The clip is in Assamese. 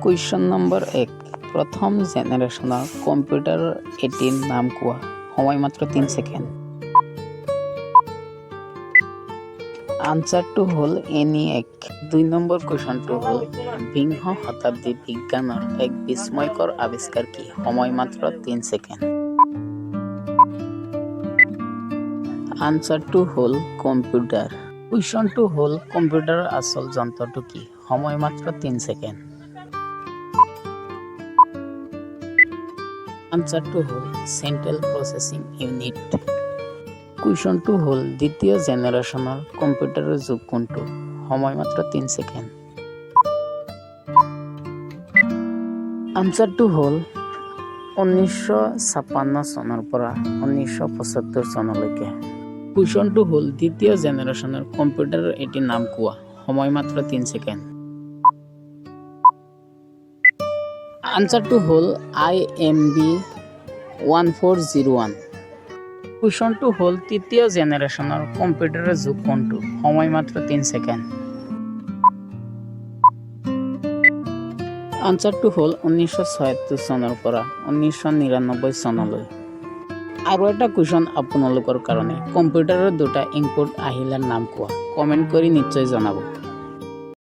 কুৱেশ্যন নম্বৰ 1 প্ৰথম জেনেৰেশ্যনৰ কম্পিউটাৰ এটিৰ নাম কোৱা সময় মাত্ৰ 3 ছেকেণ্ড আনসাৰটো হ'ল ENIAC 2 নম্বৰ কুৱেশ্যনটো হ'ল বিংশ শতাব্দী বিজ্ঞানৰ এক বিস্ময়কৰ আৱিষ্কাৰ কি সময় মাত্ৰ 3 ছেকেণ্ড আনসাৰটো হ'ল কম্পিউটাৰ কুৱেশ্যনটো হ'ল কম্পিউটাৰৰ আচল যন্ত্ৰটো কি সময় মাত্ৰ 3 ছেকেণ্ড আনসাৰটো হল সেন্ট্ৰাল প্ৰসেসিং ইউনিট কুৱেশ্যনটো হল দ্বিতীয় জেনাৰেশনৰ কম্পিউটাৰৰ যুগ কোনটো সময় মাত্ৰ 3 ছেকেণ্ড আনসাৰটো হল 1956 চনৰ পৰা 1975 চনলৈকে কুৱেশ্যনটো হল দ্বিতীয় জেনাৰেশনৰ কম্পিউটাৰৰ এটিৰ নাম কোৱা সময় মাত্ৰ 3 ছেকেণ্ড আনসাৰটো হল IMB 1401 কুৱেশ্যনটো হল তৃতীয় জেনাৰেশনৰ কম্পিউটাৰৰ যুগ কোনটো সময় মাত্ৰ 3 ছেকেণ্ড আনসাৰটো হল 1976 চনৰ পৰা 1999 চনলৈ আৰু এটা কুৱেশ্যন আপোনালোকৰ কাৰণে কম্পিউটাৰৰ দুটা ইনপুট আহিলাৰ নাম কোৱা কমেন্ট কৰি নিশ্চয় জনাব